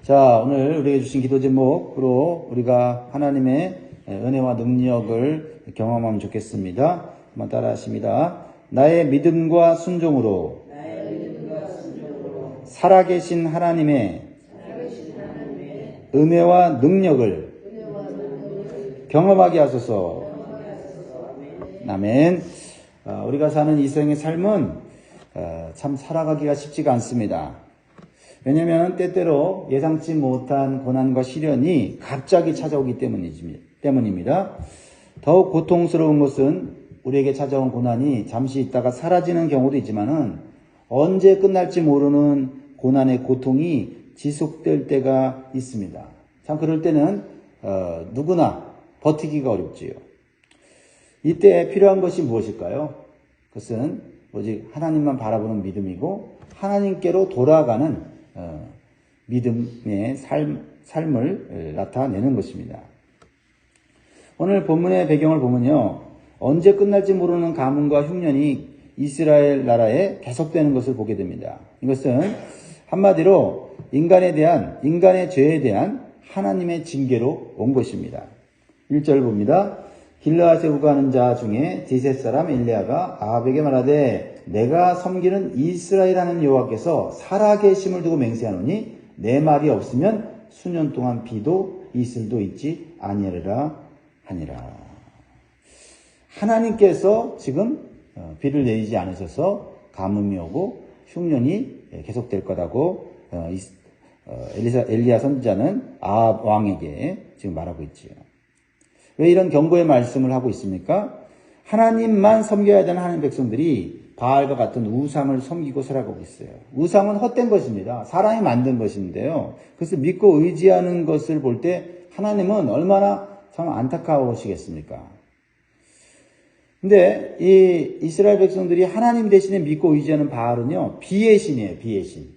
자, 오늘 우리에게 주신 기도 제목으로 우리가 하나님의 은혜와 능력을 경험하면 좋겠습니다. 한번 따라 하십니다. 나의 믿음과 순종으로 살아계신 하나님의 은혜와 능력을 경험하게 하소서. 아멘. 우리가 사는 이 생의 삶은 참 살아가기가 쉽지가 않습니다. 왜냐하면 때때로 예상치 못한 고난과 시련이 갑자기 찾아오기 때문입니다. 더욱 고통스러운 것은 우리에게 찾아온 고난이 잠시 있다가 사라지는 경우도 있지만은 언제 끝날지 모르는 고난의 고통이 지속될 때가 있습니다. 참 그럴 때는 누구나 버티기가 어렵지요. 이때 필요한 것이 무엇일까요? 그것은 오직 하나님만 바라보는 믿음이고 하나님께로 돌아가는 믿음의 삶을 나타내는 것입니다. 오늘 본문의 배경을 보면요. 언제 끝날지 모르는 가뭄과 흉년이 이스라엘 나라에 계속되는 것을 보게 됩니다. 이것은 한마디로 인간의 죄에 대한 하나님의 징계로 온 것입니다. 1절 봅니다. 길르앗에 우거하는 자 중에 디셋 사람 엘리야가 아합에게 말하되 내가 섬기는 이스라엘 하는 여호와께서 살아계심을 두고 맹세하노니 내 말이 없으면 수년 동안 비도 이슬도 있지 아니하리라 하니라. 하나님께서 지금 비를 내리지 않으셔서 가뭄이 오고 흉년이 계속될 거라고 엘리야 선지자는 아합 왕에게 지금 말하고 있지요. 왜 이런 경고의 말씀을 하고 있습니까? 하나님만 섬겨야 되는 하나님 백성들이 바알과 같은 우상을 섬기고 살아가고 있어요. 우상은 헛된 것입니다. 사람이 만든 것인데요. 그래서 믿고 의지하는 것을 볼 때 하나님은 얼마나 참 안타까우시겠습니까? 근데 이 이스라엘 백성들이 하나님 대신에 믿고 의지하는 바알은요, 비의 신이에요, 비의 신.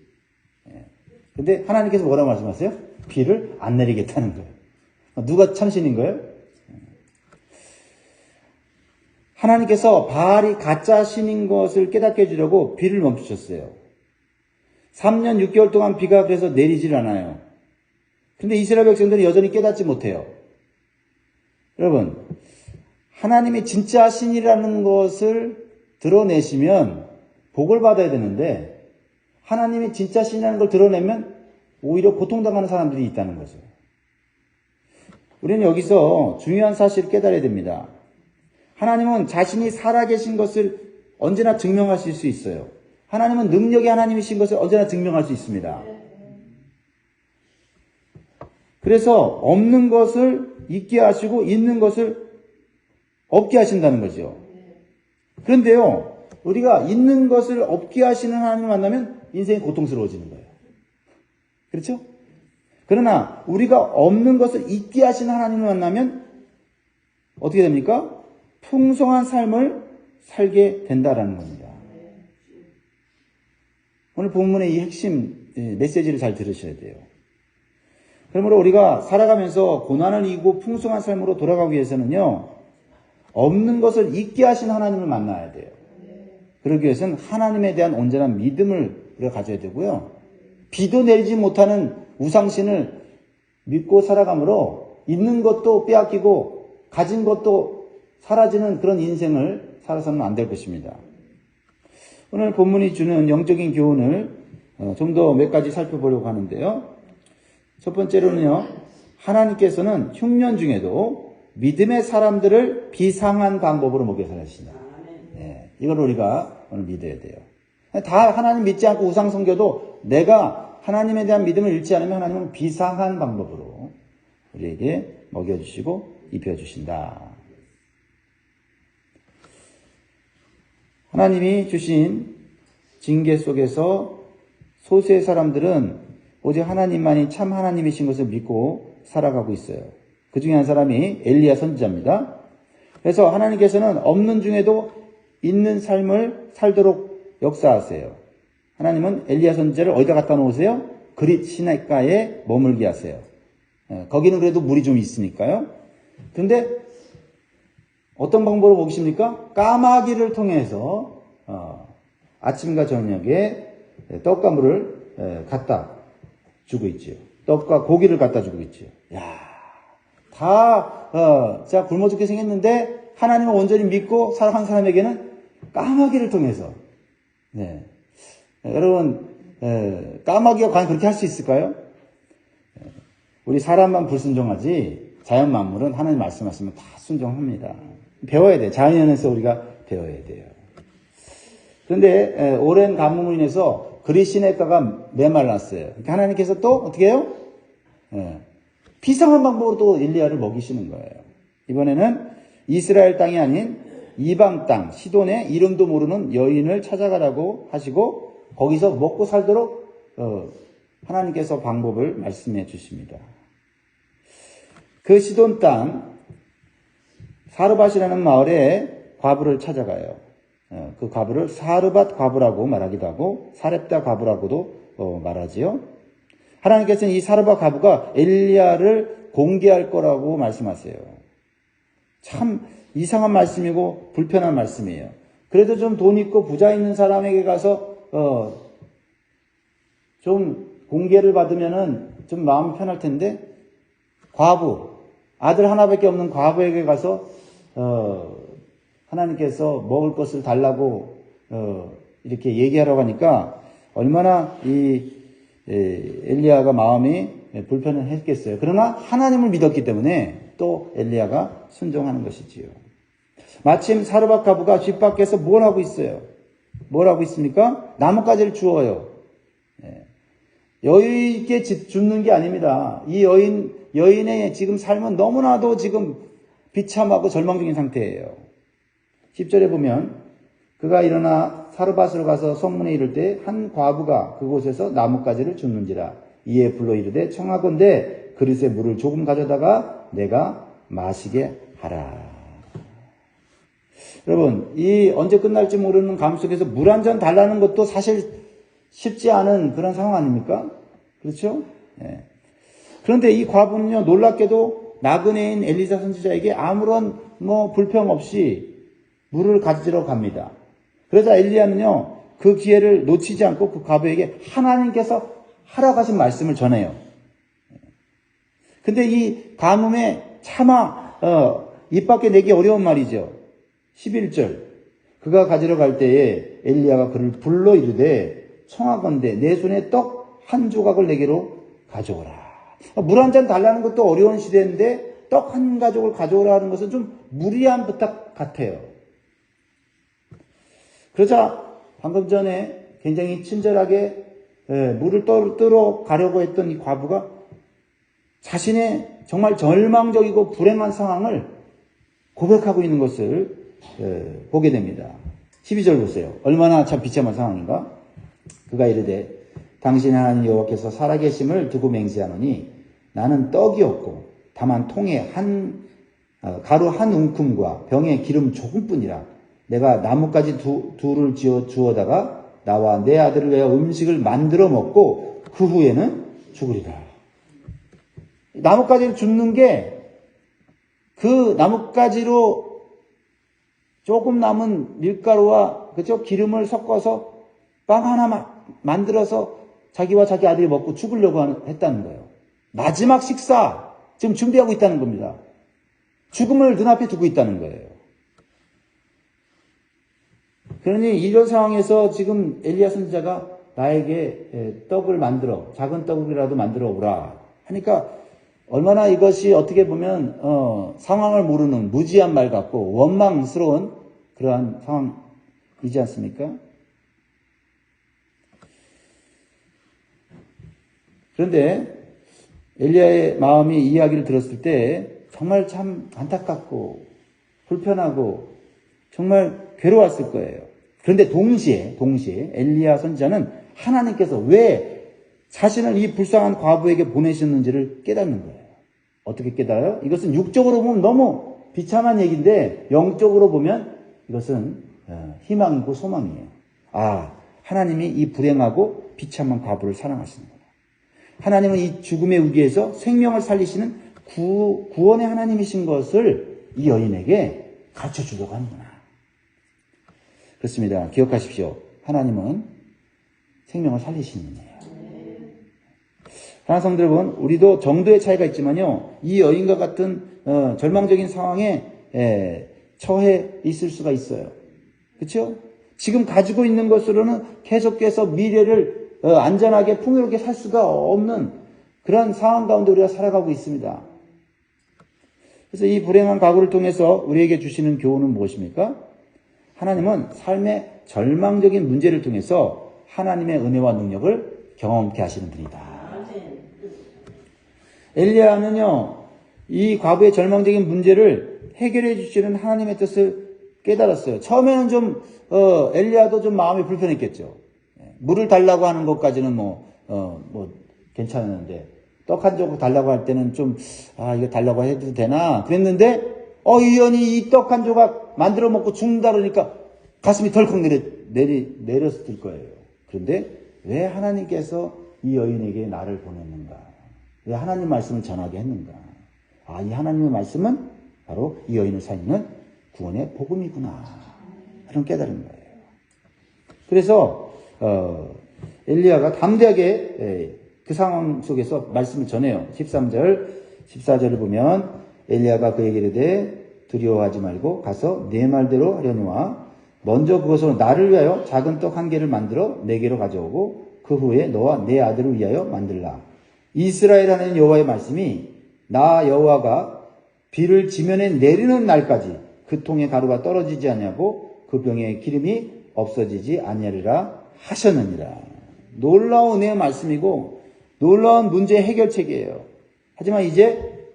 근데 하나님께서 뭐라고 말씀하세요? 비를 안 내리겠다는 거예요. 누가 참신인 거예요? 하나님께서 바알이 가짜 신인 것을 깨닫게 해주려고 비를 멈추셨어요. 3년 6개월 동안 비가 그래서 내리질 않아요. 근데 이스라엘 백성들이 여전히 깨닫지 못해요. 여러분, 하나님이 진짜 신이라는 것을 드러내시면 복을 받아야 되는데 하나님이 진짜 신이라는 걸 드러내면 오히려 고통당하는 사람들이 있다는 거죠. 우리는 여기서 중요한 사실을 깨달아야 됩니다. 하나님은 자신이 살아계신 것을 언제나 증명하실 수 있어요. 하나님은 능력의 하나님이신 것을 언제나 증명할 수 있습니다. 그래서 없는 것을 있게 하시고 있는 것을 없게 하신다는 거죠. 그런데요, 우리가 있는 것을 없게 하시는 하나님을 만나면 인생이 고통스러워지는 거예요. 그렇죠? 그러나 우리가 없는 것을 있게 하시는 하나님을 만나면 어떻게 됩니까? 풍성한 삶을 살게 된다라는 겁니다. 오늘 본문의 이 핵심 메시지를 잘 들으셔야 돼요. 그러므로 우리가 살아가면서 고난을 이기고 풍성한 삶으로 돌아가기 위해서는요, 없는 것을 잊게 하신 하나님을 만나야 돼요. 그러기 위해서는 하나님에 대한 온전한 믿음을 우리가 가져야 되고요. 비도 내리지 못하는 우상신을 믿고 살아가므로 있는 것도 빼앗기고 가진 것도 사라지는 그런 인생을 살아서는 안 될 것입니다. 오늘 본문이 주는 영적인 교훈을 좀 더 몇 가지 살펴보려고 하는데요. 첫 번째로는요, 하나님께서는 흉년 중에도 믿음의 사람들을 비상한 방법으로 먹여 살리신다. 네, 이걸 우리가 오늘 믿어야 돼요. 다 하나님 믿지 않고 우상 섬겨도 내가 하나님에 대한 믿음을 잃지 않으면 하나님은 비상한 방법으로 우리에게 먹여주시고 입혀주신다. 하나님이 주신 징계 속에서 소수의 사람들은 오직 하나님만이 참 하나님이신 것을 믿고 살아가고 있어요. 그 중에 한 사람이 엘리야 선지자입니다. 그래서 하나님께서는 없는 중에도 있는 삶을 살도록 역사하세요. 하나님은 엘리야 선지자를 어디다 갖다 놓으세요? 그릿 시내가에 머물게 하세요. 거기는 그래도 물이 좀 있으니까요. 그런데 어떤 방법으로 먹이십니까? 까마귀를 통해서 아침과 저녁에 떡과 물을 갖다 주고 있지요. 떡과 고기를 갖다 주고 있죠. 야, 자, 굶어 죽게 생겼는데, 하나님을 온전히 믿고 살아간 사람에게는 까마귀를 통해서, 네. 여러분, 까마귀가 과연 그렇게 할 수 있을까요? 우리 사람만 불순종하지, 자연 만물은 하나님 말씀하시면 다 순종합니다. 배워야 돼요. 자연에서 우리가 배워야 돼요. 그런데, 오랜 가뭄으로 인해서 그리시네가가 메말랐어요. 하나님께서 또 어떻게 해요? 비상한 방법으로 또 엘리야를 먹이시는 거예요. 이번에는 이스라엘 땅이 아닌 이방 땅 시돈의 이름도 모르는 여인을 찾아가라고 하시고 거기서 먹고 살도록 하나님께서 방법을 말씀해 주십니다. 그 시돈 땅 사르밧이라는 마을에 과부를 찾아가요. 그 과부를 사르밧 과부라고 말하기도 하고 사렙다 과부라고도 말하지요. 하나님께서는 이 사르밧 과부가 엘리야를 공개할 거라고 말씀하세요. 참 이상한 말씀이고 불편한 말씀이에요. 그래도 좀 돈 있고 부자 있는 사람에게 가서 좀 공개를 받으면은 좀 마음 편할 텐데 과부, 아들 하나밖에 없는 과부에게 가서 하나님께서 먹을 것을 달라고 이렇게 얘기하라고 하니까 얼마나 이 엘리야가 마음이 불편했겠어요. 그러나 하나님을 믿었기 때문에 또 엘리야가 순종하는 것이지요. 마침 사르밧 과부가 집 밖에서 뭘 하고 있어요? 뭘 하고 있습니까? 나뭇가지를 주워요. 여인께 줍는 게 아닙니다. 이 여인의 지금 삶은 너무나도 지금 비참하고 절망적인 상태예요. 10절에 보면 그가 일어나 사르밧으로 가서 성문에 이를 때 한 과부가 그곳에서 나뭇가지를 줍는지라. 이에 불러 이르되 청하건대 그릇에 물을 조금 가져다가 내가 마시게 하라. 여러분, 이 언제 끝날지 모르는 감 속에서 물 한 잔 달라는 것도 사실 쉽지 않은 그런 상황 아닙니까? 그렇죠? 네. 그런데 이 과부는요, 놀랍게도 나그네인 엘리사 선지자에게 아무런 불평 없이 물을 가지러 갑니다. 그러자 엘리야는요, 그 기회를 놓치지 않고 그 과부에게 하나님께서 하라고 하신 말씀을 전해요. 근데 이 가뭄에 차마 입 밖에 내기 어려운 말이죠. 11절 그가 가지러 갈 때에 엘리야가 그를 불러 이르되 청하건대 내 손에 떡 한 조각을 내게로 가져오라. 물 한 잔 달라는 것도 어려운 시대인데 떡 한 가족을 가져오라 하는 것은 좀 무리한 부탁 같아요. 그러자 방금 전에 굉장히 친절하게 물을 뜨러 가려고 했던 이 과부가 자신의 정말 절망적이고 불행한 상황을 고백하고 있는 것을 보게 됩니다. 12절 보세요. 얼마나 참 비참한 상황인가? 그가 이르되 당신 하나님 여호와께서 살아계심을 두고 맹세하노니 나는 떡이 없고 다만 통에 가루 한 움큼과 병에 기름 조금뿐이라. 내가 나뭇가지 둘을 지어 주어다가 나와 내 아들을 위하여 음식을 만들어 먹고 그 후에는 죽으리라. 나뭇가지를 줍는 게 그 나뭇가지로 조금 남은 밀가루와 그죠? 기름을 섞어서 빵 하나 만들어서 자기와 자기 아들이 먹고 죽으려고 했다는 거예요. 마지막 식사 지금 준비하고 있다는 겁니다. 죽음을 눈앞에 두고 있다는 거예요. 그러니 이런 상황에서 지금 엘리야 선지자가 나에게 떡을 만들어 작은 떡이라도 만들어 오라 하니까 얼마나 이것이 어떻게 보면 상황을 모르는 무지한 말 같고 원망스러운 그러한 상황이지 않습니까? 그런데 엘리야의 마음이 이 이야기를 들었을 때 정말 참 안타깝고 불편하고 정말 괴로웠을 거예요. 그런데 동시에 엘리야 선지자는 하나님께서 왜 자신을 이 불쌍한 과부에게 보내셨는지를 깨닫는 거예요. 어떻게 깨달아요? 이것은 육적으로 보면 너무 비참한 얘기인데 영적으로 보면 이것은 희망이고 소망이에요. 하나님이 이 불행하고 비참한 과부를 사랑하시는구나. 하나님은 이 죽음의 위기에서 생명을 살리시는 구원의 하나님이신 것을 이 여인에게 가르쳐 주려고 하는구나. 그렇습니다. 기억하십시오. 하나님은 생명을 살리시는 분이에요. 사랑하는 성도 여러분, 우리도 정도의 차이가 있지만요, 이 여인과 같은 절망적인 상황에 처해 있을 수가 있어요. 그렇죠? 지금 가지고 있는 것으로는 계속해서 미래를 안전하게 풍요롭게 살 수가 없는 그런 상황 가운데 우리가 살아가고 있습니다. 그래서 이 불행한 과거를 통해서 우리에게 주시는 교훈은 무엇입니까? 하나님은 삶의 절망적인 문제를 통해서 하나님의 은혜와 능력을 경험케 하시는 분이다. 엘리야는요, 이 과부의 절망적인 문제를 해결해 주시는 하나님의 뜻을 깨달았어요. 처음에는 좀 엘리야도 좀 마음이 불편했겠죠. 물을 달라고 하는 것까지는 괜찮았는데 떡 한 조각 달라고 할 때는 좀 이거 달라고 해도 되나 그랬는데 이 여인이 이 떡 한 조각 만들어 먹고 죽는다 그러니까 가슴이 덜컥 내렸을 거예요. 그런데 왜 하나님께서 이 여인에게 나를 보냈는가? 왜 하나님 말씀을 전하게 했는가? 이 하나님의 말씀은 바로 이 여인을 살리는 구원의 복음이구나. 그런 깨달은 거예요. 그래서 엘리야가 담대하게 그 상황 속에서 말씀을 전해요. 13절, 14절을 보면 엘리야가 그에게 이르되 두려워하지 말고 가서 내 말대로 하려니와 먼저 그것으로 나를 위하여 작은 떡 한 개를 만들어 내게로 가져오고 그 후에 너와 내 아들을 위하여 만들라. 이스라엘 하나님 여호와의 말씀이 나 여호와가 비를 지면에 내리는 날까지 그 통에 가루가 떨어지지 아니하고 그 병에 기름이 없어지지 아니하리라 하셨느니라. 놀라운 은혜의 말씀이고 놀라운 문제 해결책이에요. 하지만 이제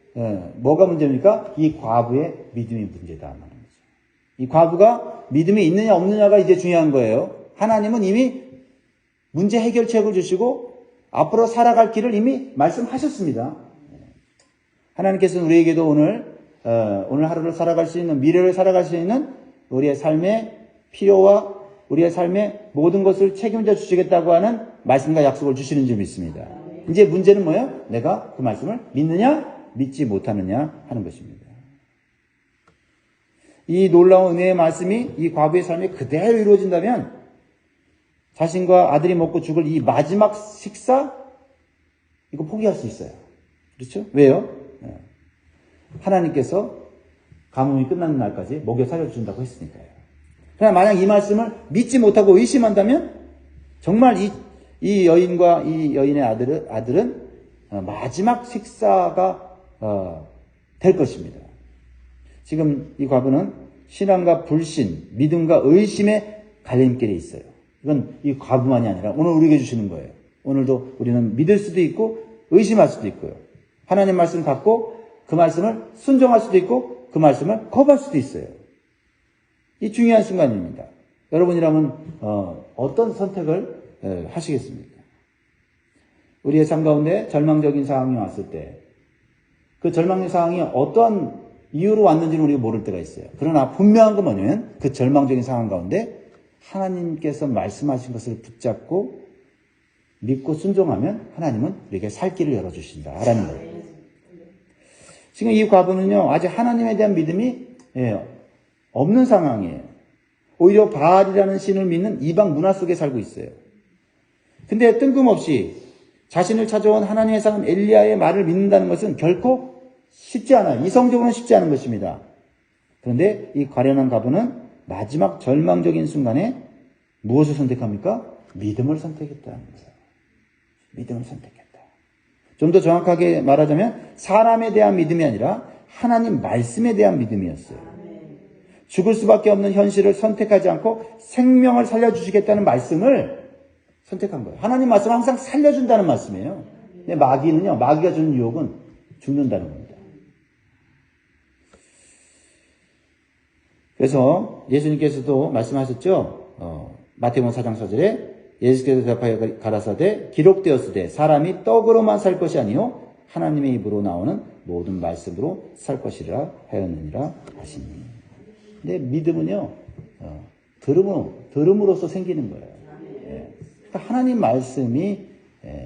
뭐가 문제입니까? 이 과부의 믿음이 문제다 말하는 거죠. 이 과부가 믿음이 있느냐 없느냐가 이제 중요한 거예요. 하나님은 이미 문제 해결책을 주시고 앞으로 살아갈 길을 이미 말씀하셨습니다. 하나님께서는 우리에게도 오늘 하루를 살아갈 수 있는, 미래를 살아갈 수 있는 우리의 삶의 필요와 우리의 삶의 모든 것을 책임져 주시겠다고 하는 말씀과 약속을 주시는 줄 믿습니다. 이제 문제는 뭐예요? 내가 그 말씀을 믿느냐 믿지 못하느냐 하는 것입니다. 이 놀라운 은혜의 말씀이 이 과부의 삶에 그대로 이루어진다면 자신과 아들이 먹고 죽을 이 마지막 식사 이거 포기할 수 있어요. 그렇죠? 왜요? 하나님께서 가뭄이 끝나는 날까지 먹여 살려준다고 했으니까요. 그러나 만약 이 말씀을 믿지 못하고 의심한다면 정말 이 여인과 이 여인의 아들은 마지막 식사가 될 것입니다. 지금 이 과부는 신앙과 불신, 믿음과 의심의 갈림길에 있어요. 이건 이 과부만이 아니라 오늘 우리에게 주시는 거예요. 오늘도 우리는 믿을 수도 있고 의심할 수도 있고요. 하나님 말씀 갖고 그 말씀을 순종할 수도 있고 그 말씀을 거부할 수도 있어요. 이 중요한 순간입니다. 여러분이라면 어떤 선택을 하시겠습니까? 우리의 삶 가운데 절망적인 상황이 왔을 때 그 절망의 상황이 어떤 이유로 왔는지는 우리가 모를 때가 있어요. 그러나 분명한 건 뭐냐면 그 절망적인 상황 가운데 하나님께서 말씀하신 것을 붙잡고 믿고 순종하면 하나님은 우리에게 살 길을 열어주신다라는 거예요. 지금 이 과부는요, 아직 하나님에 대한 믿음이 없는 상황이에요. 오히려 바알이라는 신을 믿는 이방 문화 속에 살고 있어요. 근데 뜬금없이 자신을 찾아온 하나님의 사람 엘리야의 말을 믿는다는 것은 결코 쉽지 않아요. 이성적으로는 쉽지 않은 것입니다. 그런데 이 가련한 과부는 마지막 절망적인 순간에 무엇을 선택합니까? 믿음을 선택했다는 거예요. 믿음을 선택했다. 좀 더 정확하게 말하자면 사람에 대한 믿음이 아니라 하나님 말씀에 대한 믿음이었어요. 죽을 수밖에 없는 현실을 선택하지 않고 생명을 살려주시겠다는 말씀을 선택한 거예요. 하나님 말씀은 항상 살려준다는 말씀이에요. 근데 마귀가 주는 유혹은 죽는다는 겁니다. 그래서 예수님께서도 말씀하셨죠. 마태복음 4장 4절에 예수께서 대답하여 가라사대 기록되었으되 사람이 떡으로만 살 것이 아니요 하나님의 입으로 나오는 모든 말씀으로 살 것이라 하였느니라 하시니. 근데 믿음은요 들음으로써 생기는 거예요. 그러니까 하나님 말씀이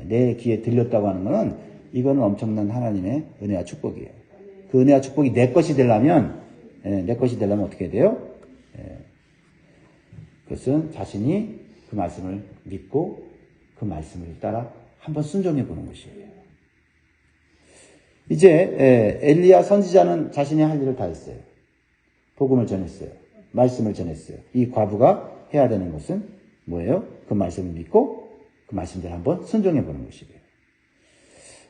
내 귀에 들렸다고 하는 것은 이거는 엄청난 하나님의 은혜와 축복이에요. 그 은혜와 축복이 내 것이 되려면 어떻게 돼요? 그것은 자신이 그 말씀을 믿고 그 말씀을 따라 한번 순종해 보는 것이에요. 이제 엘리야 선지자는 자신이 할 일을 다 했어요. 복음을 전했어요. 말씀을 전했어요. 이 과부가 해야 되는 것은 뭐예요? 그 말씀을 믿고 그 말씀대로 한번 순종해 보는 것이에요.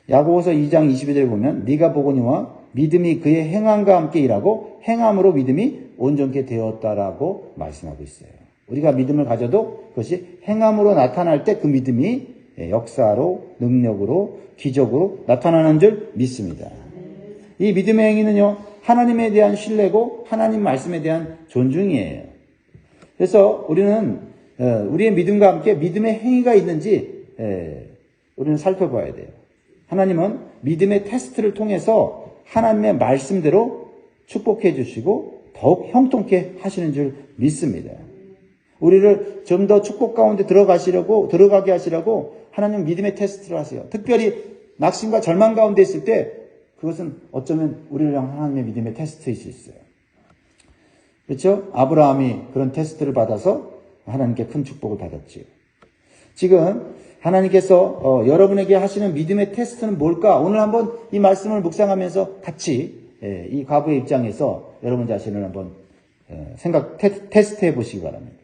야고보서 2장 22절에 보면 네가 보거니와 믿음이 그의 행함과 함께 일하고 행함으로 믿음이 온전케 되었다라고 말씀하고 있어요. 우리가 믿음을 가져도 그것이 행함으로 나타날 때 그 믿음이 역사로 능력으로 기적으로 나타나는 줄 믿습니다. 이 믿음의 행위는요, 하나님에 대한 신뢰고 하나님 말씀에 대한 존중이에요. 그래서 우리는 우리의 믿음과 함께 믿음의 행위가 있는지 우리는 살펴봐야 돼요. 하나님은 믿음의 테스트를 통해서 하나님의 말씀대로 축복해 주시고 더욱 형통케 하시는 줄 믿습니다. 우리를 좀 더 축복 가운데 들어가게 하시려고 하나님 믿음의 테스트를 하세요. 특별히 낙심과 절망 가운데 있을 때 그것은 어쩌면 우리를 향한 하나님의 믿음의 테스트일 수 있어요. 그렇죠? 아브라함이 그런 테스트를 받아서 하나님께 큰 축복을 받았지요. 지금 하나님께서 여러분에게 하시는 믿음의 테스트는 뭘까? 오늘 한번 이 말씀을 묵상하면서 같이 이 과부의 입장에서 여러분 자신을 한번 테스트해 보시기 바랍니다.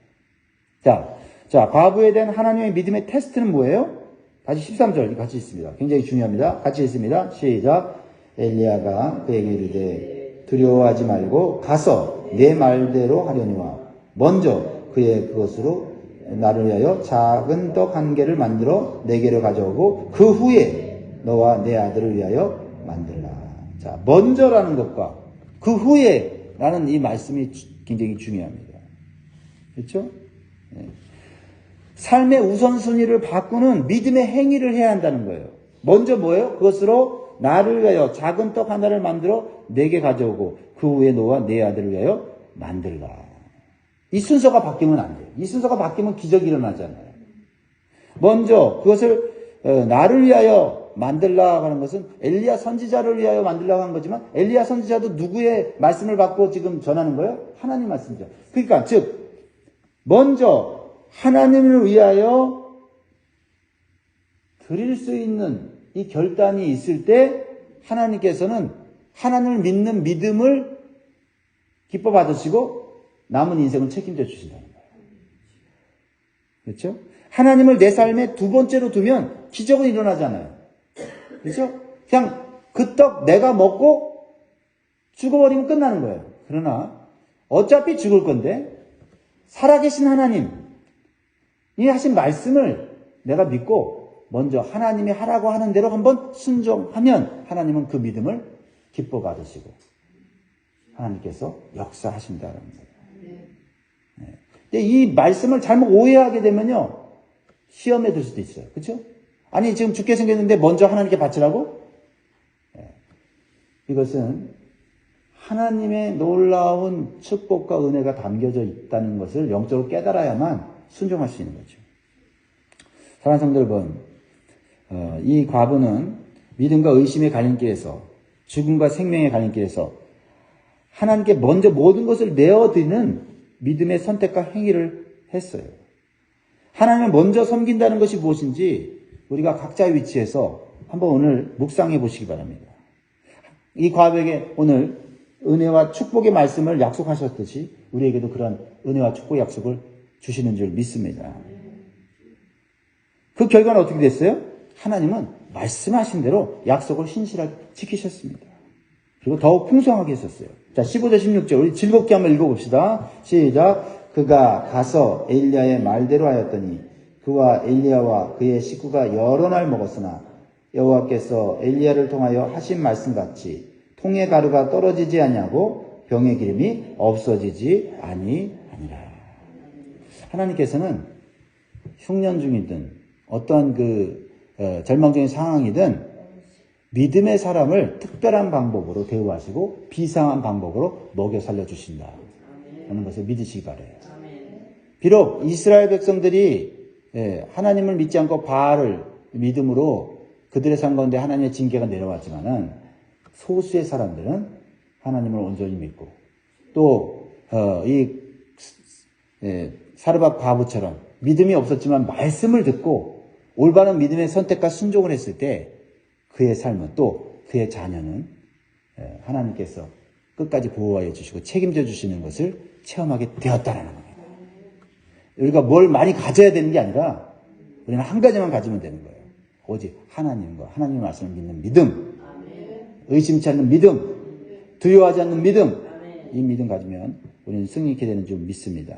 자, 과부에 대한 하나님의 믿음의 테스트는 뭐예요? 다시 13절 같이 있습니다. 굉장히 중요합니다. 같이 있습니다. 시작. 엘리야가 그에게 이르되 두려워하지 말고 가서 내 말대로 하려니와 먼저 그의 그것으로 나를 위하여 작은 떡 한 개를 만들어 내게로 가져오고 그 후에 너와 내 아들을 위하여 만들라. 자, 먼저라는 것과 그 후에 라는 이 말씀이 굉장히 중요합니다. 그렇죠? 네. 삶의 우선순위를 바꾸는 믿음의 행위를 해야 한다는 거예요. 먼저 뭐예요? 그것으로 나를 위하여 작은 떡 하나를 만들어 내게 가져오고 그 후에 너와 내 아들을 위하여 만들라. 이 순서가 바뀌면 안 돼요. 이 순서가 바뀌면 기적이 일어나잖아요. 먼저 그것을 나를 위하여 만들라고 하는 것은 엘리야 선지자를 위하여 만들라고 하는 거지만 엘리야 선지자도 누구의 말씀을 받고 지금 전하는 거예요? 하나님 말씀이죠. 그러니까 즉 먼저 하나님을 위하여 드릴 수 있는 이 결단이 있을 때 하나님께서는 하나님을 믿는 믿음을 기뻐 받으시고 남은 인생을 책임져 주신다는 거예요. 그렇죠? 하나님을 내 삶의 두 번째로 두면 기적은 일어나잖아요. 그렇죠? 그냥 그 떡 내가 먹고 죽어버리면 끝나는 거예요. 그러나 어차피 죽을 건데 살아계신 하나님이 하신 말씀을 내가 믿고 먼저 하나님이 하라고 하는 대로 한번 순종하면 하나님은 그 믿음을 기뻐 받으시고 하나님께서 역사하신다는 거예요. 네. 근데 이 말씀을 잘못 오해하게 되면요 시험에 들 수도 있어요. 그렇죠? 아니 지금 죽게 생겼는데 먼저 하나님께 바치라고? 네. 이것은 하나님의 놀라운 축복과 은혜가 담겨져 있다는 것을 영적으로 깨달아야만 순종할 수 있는 거죠. 사랑하는 성도 여러분, 이 과부는 믿음과 의심의 갈림길에서 죽음과 생명의 갈림길에서 하나님께 먼저 모든 것을 내어드리는 믿음의 선택과 행위를 했어요. 하나님을 먼저 섬긴다는 것이 무엇인지 우리가 각자의 위치에서 한번 오늘 묵상해 보시기 바랍니다. 이 과부에게 오늘 은혜와 축복의 말씀을 약속하셨듯이 우리에게도 그런 은혜와 축복의 약속을 주시는 줄 믿습니다. 그 결과는 어떻게 됐어요? 하나님은 말씀하신 대로 약속을 신실하게 지키셨습니다. 그리고 더욱 풍성하게 했었어요. 자, 15절 16절 우리 즐겁게 한번 읽어봅시다. 시작. 그가 가서 엘리야의 말대로 하였더니 그와 엘리야와 그의 식구가 여러 날 먹었으나 여호와께서 엘리야를 통하여 하신 말씀같이 통의 가루가 떨어지지 아니하고 병의 기름이 없어지지 아니하니라. 하나님께서는 흉년 중이든 어떠한 절망적인 상황이든 믿음의 사람을 특별한 방법으로 대우하시고 비상한 방법으로 먹여 살려주신다 하는 것을 믿으시기 바라요. 비록 이스라엘 백성들이 하나님을 믿지 않고 바알을 믿음으로 그들의 삶 가운데 하나님의 징계가 내려왔지만은 소수의 사람들은 하나님을 온전히 믿고 또 사르밧 과부처럼 믿음이 없었지만 말씀을 듣고 올바른 믿음의 선택과 순종을 했을 때 그의 삶은 또 그의 자녀는 하나님께서 끝까지 보호하여 주시고 책임져 주시는 것을 체험하게 되었다라는 겁니다. 우리가 뭘 많이 가져야 되는 게 아니라 우리는 한 가지만 가지면 되는 거예요. 오직 하나님과 하나님의 말씀을 믿는 믿음, 의심치 않는 믿음, 두려워하지 않는 믿음, 이 믿음 가지면 우리는 승리케 되는 줄 믿습니다.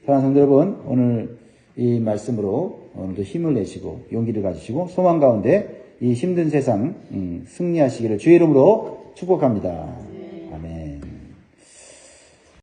사랑하는 성도 여러분, 오늘 이 말씀으로 오늘도 힘을 내시고 용기를 가지시고 소망 가운데 이 힘든 세상 승리하시기를 주의 이름으로 축복합니다.